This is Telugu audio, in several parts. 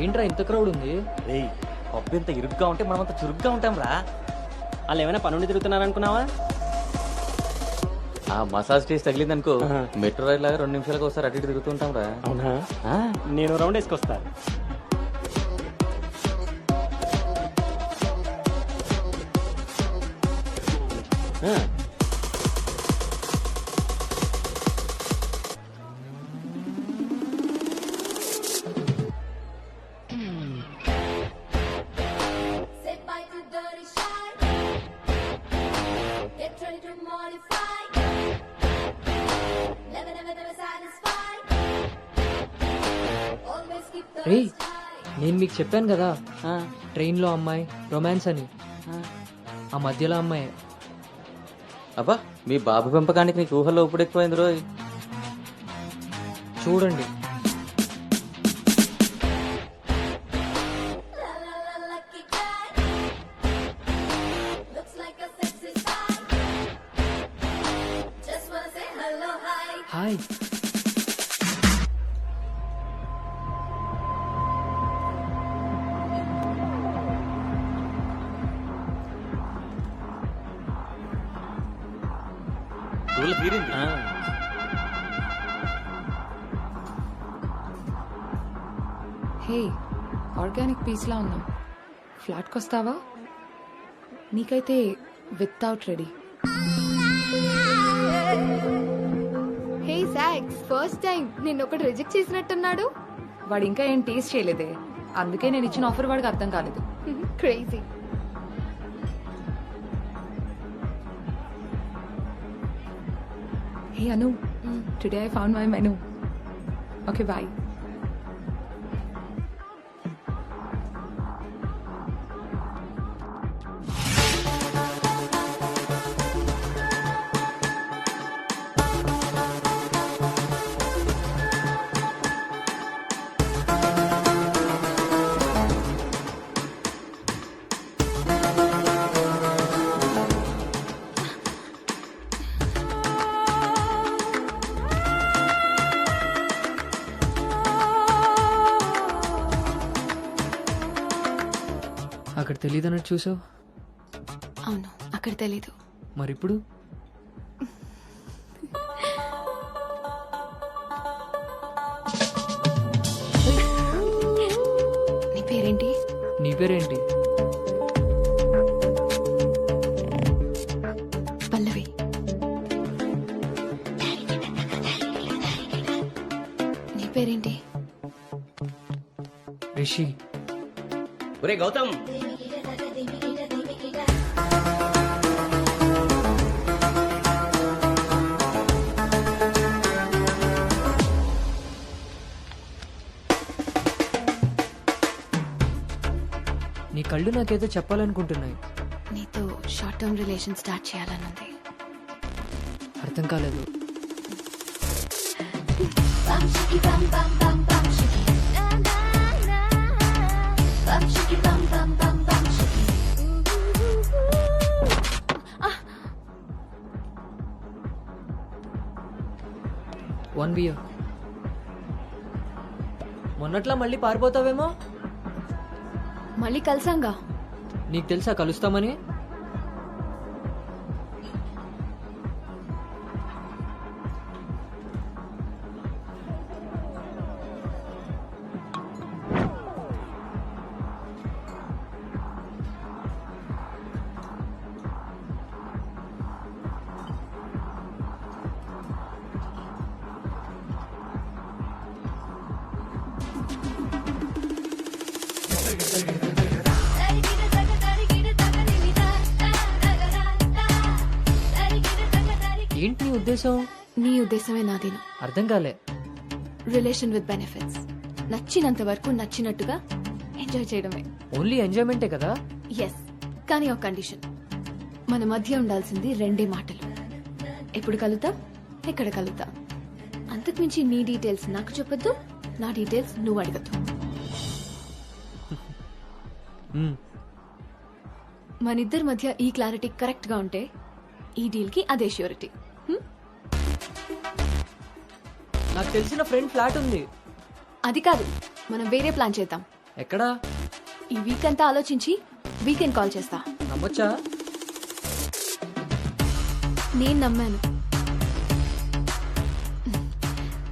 ఏంట్రా ఇంత క్రౌడ్ ఉంది? రేయ్ పబ్బు ఇంత ఇరుగ్గా ఉంటే మనం అంత చురుగ్గా ఉంటాం రా. వాళ్ళు ఏమైనా పనుండి తిరుగుతున్నారు అనుకున్నావా? ఆ మసాజ్ టేస్ట్ తగిలిందనుకో మెట్రో రైల్ లాగా 2 నిమిషాలకు ఒకసారి అటు ఇటు తిరుగుతూ ఉంటాం రా. అవునా? నేను round వేసుకొస్తా. Say bye to dirty shy. Get ready to modify. Never, never, never satisfied. Always keep the రేయ్, నేను మీకు చెప్పాను కదా ట్రైన్లో అమ్మాయి రొమాన్స్ అని. ఆ మధ్యలో అమ్మాయి. అబ్బా మీ బాబు పెంపకానికి నీకు ఊహల్లో ఇప్పుడు ఎక్కువైంది రోయ్. చూడండి. la la la lucky guy. Looks like a sexy spy. Just wanna say hello, hi. Hi. ఊళ్ళో తీరింది. హే, ఆర్గానిక్ పీస్లా ఉన్నాం. ఫ్లాట్కి వస్తావా? నీకైతే వితౌట్ రెడీ. హే సాక్స్, ఫస్ట్ టైం నిన్న ఒకటి రిజెక్ట్ చేసినట్టున్నాడు. వాడు ఇంకా ఏం టేస్ట్ చేయలేదే, అందుకే నేను ఇచ్చిన ఆఫర్ వాడికి అర్థం కాలేదు. Crazy. Hey Anu, today I found my menu. Okay boy. అక్కడ తెలియదన్నట్టు చూసావు. అవును, అక్కడ తెలీదు. మరిప్పుడు నీ పేరేంటి? నీ పేరేంటి? పల్లవి. నీ పేరేంటి? రిషి. ఒరే గౌతమ్, నీ కళ్ళు నాకేదో చెప్పాలనుకుంటున్నాయి. నీతో షార్ట్ టర్మ్ రిలేషన్ స్టార్ట్ చేయాలనుంది. అర్థం కాలేదు. One beer. మొన్నట్లా మళ్ళీ పారిపోతావేమో. మళ్ళీ కలిసాంగా. నీకు తెలుసా కలుస్తామని? ఏంటి నీ ఉద్దేశం? నీ ఉద్దేశమే నాదేను. అర్థం కాలే. Relation with benefits. నచ్చినంత వరకు నచ్చినట్టుగా ఎంజాయ్ చేయడమే. ఓన్లీ ఎంజాయ్మెంటే కదా? ఎస్, కానీ ఒక కండిషన్. మన మధ్య ఉండాల్సింది 2 మాటలు. ఎప్పుడు కలుద్దాం, ఎక్కడ కలుద్దాం. అంతకుమించి నీ డీటెయిల్స్ నాకు చెప్పొద్దు, నా డీటెయిల్స్ నువ్వు అడగద్దు. మనిద్దరి మధ్య ఈ క్లారిటీ కరెక్ట్ గా ఉంటే ఈ డీల్ కి అదే ష్యూరిటీ. నాకు తెలిసిన ఫ్రెండ్ ఫ్లాట్ ఉంది. అది కాదు, మనం వేరే ప్లాన్ చేద్దాం. ఎక్కడా? ఈ వీక్ అంతా ఆలోచించి వీకెండ్ కాల్ చేస్తా. నమ్మొచ్చా? నేను నమ్మాను.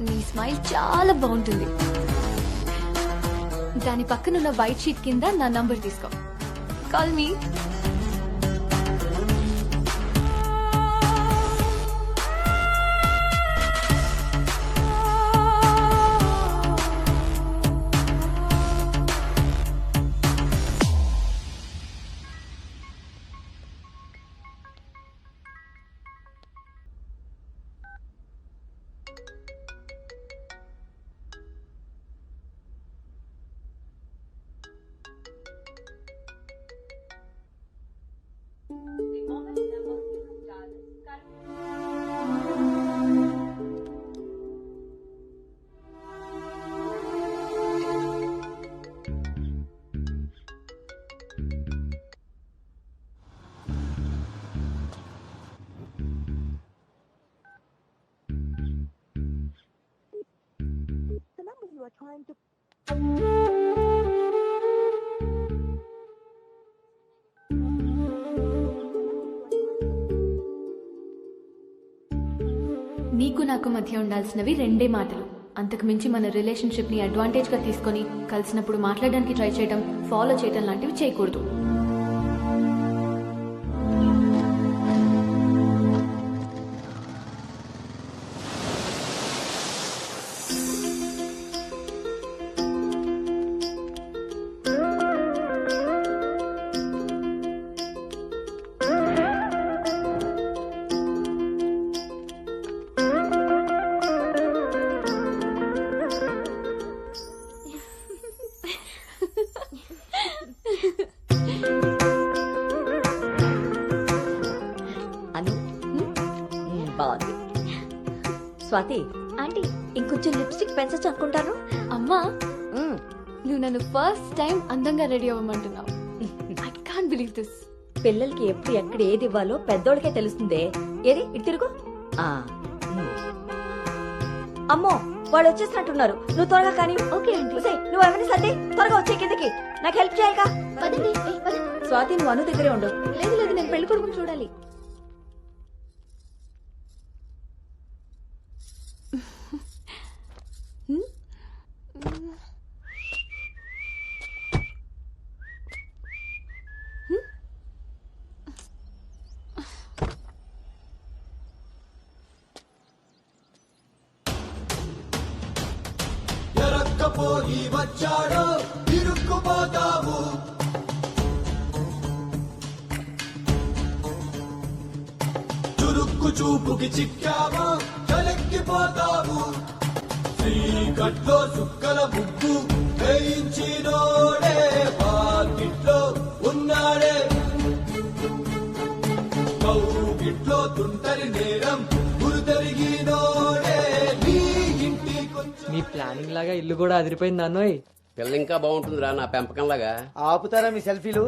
నీ స్మైల్ చాలా బాగుంటుంది. దాని పక్కనున్న వైట్ షీట్ కింద నా నంబర్ తీసుకో. Call me. నీకు నాకు మధ్య ఉండాల్సినవి రెండే మాటలు. అంతకు మించి మన రిలేషన్షిప్ ని అడ్వాంటేజ్ గా తీసుకొని కలిసినప్పుడు మాట్లాడడానికి ట్రై చేయడం, ఫాలో చేయడం లాంటివి చేయకూడదు. బాగుంది. స్వాతి ఆంటీ ఇంకొంచెం లిప్స్టిక్ పెంచచ్చు అనుకుంటాను. అమ్మా, నువ్వు నన్ను ఫస్ట్ టైం అందంగా రెడీ అవ్వమంటున్నావు. I can't believe this. పిల్లలకి ఎప్పుడు ఎక్కడ ఏది ఇవ్వాలో పెద్దోళ్ళకే తెలుస్తుందే. ఏది ఇటు తిరుగు. అమ్మో, వాళ్ళు వచ్చేసినట్టున్నారు. నువ్వు త్వరగా కానీ. ఓకే అండి. నువ్వు ఎవరిని సర్ది త్వరగా వచ్చే కిందకి. నాకు హెల్ప్ చేయాలిగా. స్వాతి, నువ్వు అను దగ్గరే ఉండు. లేదు లేదు, నేను పెళ్లి కొడుకుని చూడాలి. ఎరక్కపోయి వచ్చాడో ఇరుక్కుపోతావు. చురుక్కు చూపుకి చిక్కావో చలెక్కిపోతావు. శ్రీకట్లో చుక్కల ముగ్గు వేయించినోడే పాకిట్లో ఉన్నాడే. కౌగిట్లో తుంటరి నేరం గురుతరిగినోడే. నీ ఇంటి మీ ప్లానింగ్ లాగా ఇల్లు కూడా అదిరిపోయింది అన్నోయ్. పిల్ల ఇంకా బాగుంటుందిరా నా పెంపకంలాగా. ఆపుతారా మీ సెల్ఫీలు?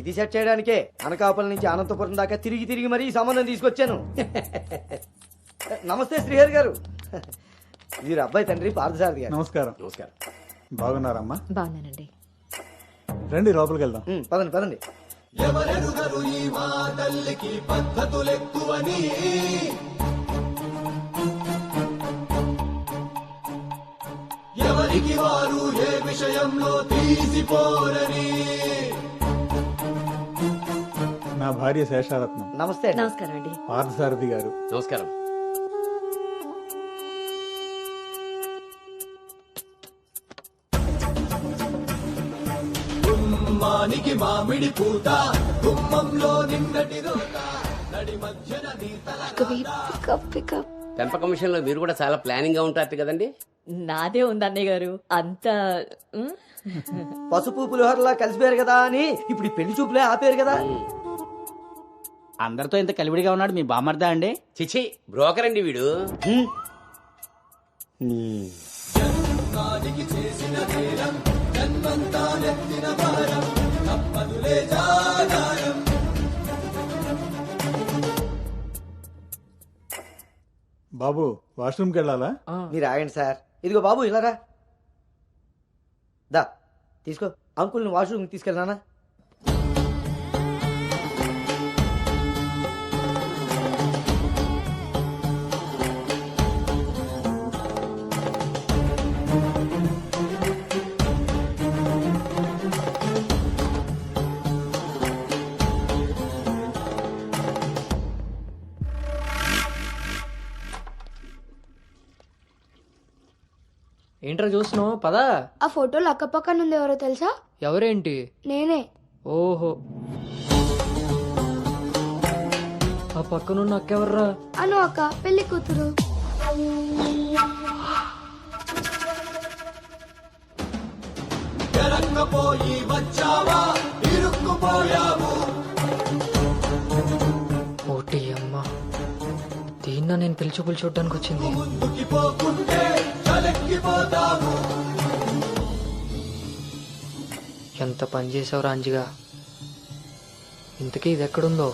ఇది సెట్ చేయడానికే అనకాపల్లి నుంచి అనంతపురం దాకా తిరిగి తిరిగి మరీ ఈ సంబంధం తీసుకొచ్చాను. నమస్తే శ్రీహరి గారు. వీరు అబ్బాయి తండ్రి పార్థసారథి గారు. నమస్కారం. నమస్కారం. బాగున్నారమ్మా? బాగున్నానండి. రండి లోపలికి వెళ్దాం. పదండి పదండి. ఎవరెరుగరు ఈ మా తల్లికి పద్ధతులెక్కువని. ఎవరికి వారు ఏ విషయంలో తీసిపోరని. నా భార్య శేషారత్నం. నమస్తే అండి. నమస్కారం అండి. పార్థసారథి గారు. నమస్కారం. గుమ్మానికి మామిడి పూత, గుమ్మంలో నిన్నటి రోత, నడి మధ్యన నీ తల. పెంపకం విషయంలో మీరు కూడా చాలా ప్లానింగ్ గా ఉంటారు కదండి. నాదే ఉంది అన్నయ్య గారు. అంత పసుపు పులిహోరలా కలిసిపోయారు కదా అని ఇప్పుడు ఈ పెళ్లి చూపులే ఆపేరు కదా. అందరితో ఇంత కలివిడిగా ఉన్నాడు మీ బామర్దా అండి? చిచి, బ్రోకర్ అండి వీడు. జన్మానికి చేసిన నేరం, జన్మంతా నెత్తిన భారం, తప్పదులే జాగారం. బాబు వాష్రూమ్కి వెళ్ళాలా? మీరు ఆగండి సార్. ఇదిగో బాబు ఇలారా. దా తీసుకో. అంకుల్ని వాష్రూమ్ తీసుకెళ్ళానా? ఏంట్రా చూస్తున్నావు? పదా. ఆ ఫోటోలో అక్కపక్కన ఉంది ఎవరో తెలుసా? ఎవరేంటి? నేనే. ఓహో, ఆ పక్కనున్న అక్కెవర్రా? అను అక్క, పెళ్లి కూతురు. ఎరక్కపోయి వచ్చావా ఇరుక్కుపోయావు. ఓటి అమ్మ, దీన్న నేను పిలిచి చూడడానికి వచ్చింది. ముందుకి పోకుంటే చలెక్కిపోతావు. ఎంత పని చేసావురా అంజిగా. ఇంతకీ ఇది ఎక్కడుందో?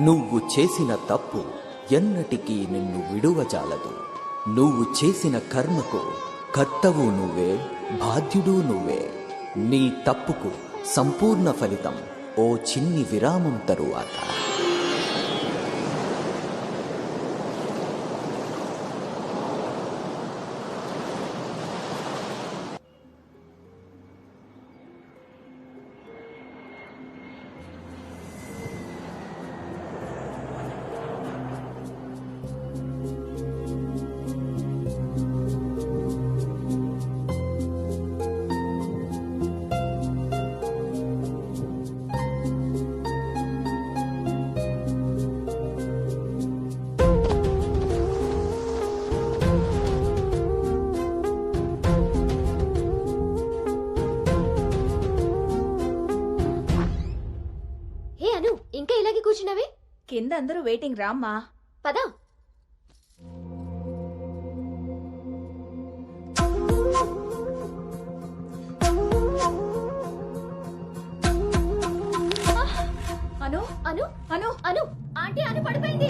నువ్వు చేసిన తప్పు ఎన్నటికీ నిన్ను విడువజాలదు. నువ్వు చేసిన కర్మకు కర్తవు నువ్వే, బాధ్యుడు నువ్వే. నీ తప్పుకు సంపూర్ణ ఫలితం ఓ చిన్ని విరామం తరువాత. ఇంకా ఇలాగే కూర్చున్నావే? కింద అందరూ వెయిటింగ్, రామ్మా. పదా. అను అను అను అను ఆంటీ, అను పడిపోయింది.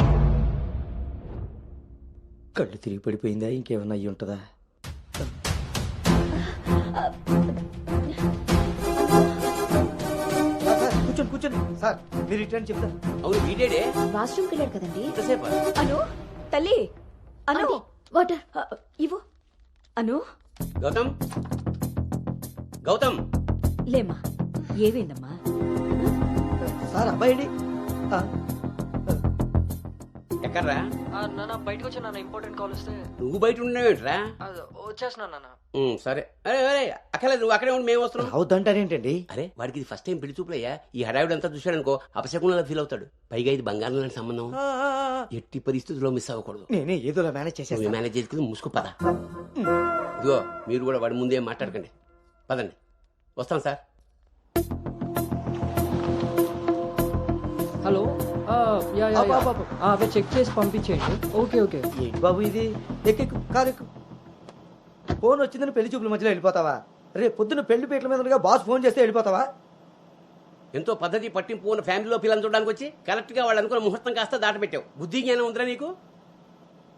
కళ్ళు తిరిగి పడిపోయిందా? ఇంకేమన్నా అయ్యి ఉంటుందా? కూర్చోండి కూర్చోండి సార్, మీరు రిటర్న్ చెప్తారు. అవును, వీడేడే వాష్రూమ్కి వెళ్ళాడు కదండి. ఎంతసేపు? అను తల్లి, అను వాటర్ ఇవ్వు. అను గౌతమ్, గౌతమ్, లేమ్మా, ఏమైందమ్మా? సార్ అబ్బాయి ఎక్కడ్రా? నాన్న బయటకు వచ్చా నాన్న, ఇంపార్టెంట్ కాల్ వస్తే. నువ్వు బయట ఉన్నావేంట్రా? వచ్చేస్తున్నా నాన్న. సరే. అరే అరే, అక్కర్లేదు, నువ్వు అక్కడే ఉండి మేము వస్తున్నాం. అవుతుంటారేంటండి? అరే, వాడికి ఇది ఫస్ట్ టైం పెళ్లి చూపులయ్యా. ఈ హడావిడి అంతా చూశాడనుకో అపశకునంలా ఫీల్ అవుతాడు. పైగా ఇది బంగారం లాంటి సంబంధం, ఎట్టి పరిస్థితుల్లో మిస్ అవ్వకూడదు. నేనే ఏదోలా మేనేజ్ నువ్వు చేసేస్తాను. మేనేజ్ చేసుకుని మూసుకో పద. ఇదిగో, మీరు కూడా వాడి ముందే మాట్లాడకండి. పదండి, వస్తాం సార్. హలో, అవే చెక్ చేసి పంపించేయండి. Okay okay. ఏంటి బాబు ఇది? ఎక్కెక్కు, కారు ఎక్కు. ఫోన్ వచ్చిందని పెళ్లి చూపుల మధ్యలో వెళ్ళిపోతావా? రేపు పొద్దున్న పెళ్లి పీటల మీద బాస్ ఫోన్ చేస్తే వెళ్ళిపోతావా? ఎంతో పద్ధతి పట్టింపు ఉన్న ఫ్యామిలీలో పిల్లలు చూడడానికి వచ్చి కరెక్ట్ గా వాళ్ళు అనుకున్న ముహూర్తం కాస్త దాటపెట్టావు. బుద్ధి జ్ఞానం ఉందిరా నీకు?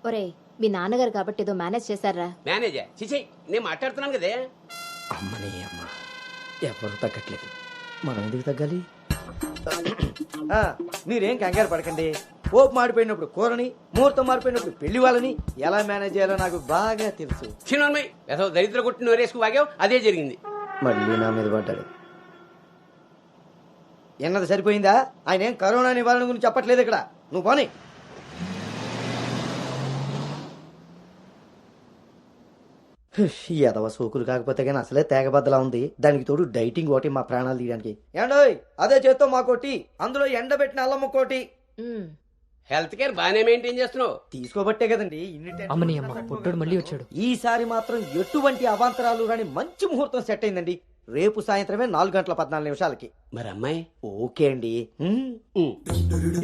ఒరే, మీ నాన్నగారు కాబట్టి ఏదో మేనేజ్ చేశారా? మేనేజర్ చిచి, నేను మాట్లాడుతున్నాను కదే. అమ్మని అమ్మ, ఎవరు తగ్గట్లేదు, మనం ఎందుకు తగ్గాలి? మీరేం కంగారు పడకండి. పోపు మాడిపోయినప్పుడు కూరని, ముహూర్తం మారిపోయినప్పుడు పెళ్లి వాళ్ళని ఎలా మేనేజ్ చేయాలో నాకు బాగా తెలుసు. చిన్నమ్మాయి ఏదో దరిద్ర కొట్టిన వరేసుకు వాగావు, అదే జరిగింది. మళ్ళీ నా మీద పడ్డాడు. ఎన్నది సరిపోయిందా? ఆయన ఏం కరోనా నివారణ గురించి చెప్పట్లేదు ఇక్కడ. నువ్వు పోనీ. ఈ ఎదవ సోకులు కాకపోతే కానీ అసలే తేగబద్దలా ఉంది. దానికి తోడు డైటింగ్ ఒకటి మా ప్రాణాలు తీయడానికి. ఏండోయ్, అదే చేత్తో మాకోటి, అందులో ఎండబెట్టిన అల్లం కోటి. హెల్త్ కేర్ బాగానే మెయింటైన్ చేస్తున్నావు. తీసుకోబట్టే కదండి ఇన్ని టెన్షన్లు. అమ్మని అమ్మ పుట్టడు మళ్ళీ వచ్చాడు. ఈసారి మాత్రం ఎటువంటి అవాంతరాలు రాని మంచి ముహూర్తం సెట్ అయిందండి. రేపు సాయంత్రమే 4:14 మరి అమ్మాయి ఓకే అండి.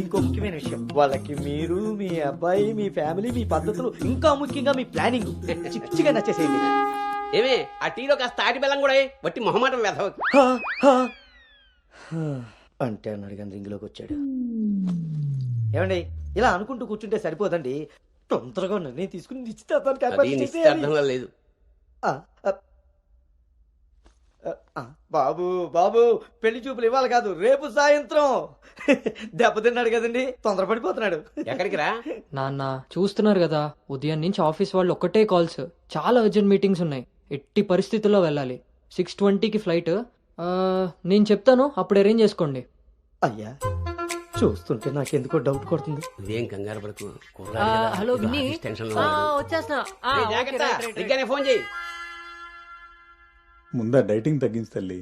ఇంకో ముఖ్యమైన విషయం, వాళ్ళకి మీరు, మీ అబ్బాయి, మీ ఫ్యామిలీ, మీ పద్ధతులు, ఇంకా ముఖ్యంగా మీ ప్లానింగ్ చిచ్చిగా నచ్చేసేయండి. ఏమే ఆ టీలో కాస్త తాటి బెల్లం కూడా బట్టి మొహమాటం వెధవ. హా, హా. అంటే అన్నాడు కానీ రింగ్లోకి వచ్చాడు. ఏమండి ఇలా అనుకుంటూ కూర్చుంటే సరిపోదండి, తొందరగా నిర్ణయం తీసుకుని నిశ్చితార్థానికి అది ఏర్పాటు చేసేయాలి. నిశ్చితార్థంగా లేదు. బాబు బాబు పెళ్లి చూపులు ఇవ్వాలి కాదు, రేపు సాయంత్రం. దెబ్బతిన్నాడు కదండి, తొందరపడిపోతున్నాడు. ఎక్కడికి రా? నాన్న చూస్తున్నారు కదా, ఉదయం నుంచి ఆఫీస్ వాళ్ళు ఒక్కటే కాల్స్, చాలా అర్జెంట్ మీటింగ్స్ ఉన్నాయి. ఎట్టి పరిస్థితుల్లో వెళ్ళాలి. 6:20కి ఫ్లైట్. నేను చెప్తాను, అప్పుడు అరేంజ్ చేసుకోండి. అయ్యా చూస్తుంటే నాకెందుకో డౌట్ కొడుతుంది. ఇదేం కంగారు పడుకు. హలో విన్నీ, టెన్షన్ వచ్చేస్తున్నా. ఫోన్ చేయి. ముందా డైటింగ్ తగ్గించు తల్లి,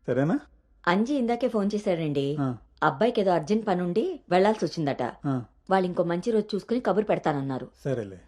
సరేనా? అంజీ ఇందాకే ఫోన్ చేశాడండి. ఆ, అబ్బాయికి ఏదో అర్జెంట్ పనుండి వెళ్లాల్సి వచ్చిందట. ఆ, వాళ్ళు ఇంకో మంచి రోజు చూసుకుని కబురు పెడతానన్నారు. సరేలే.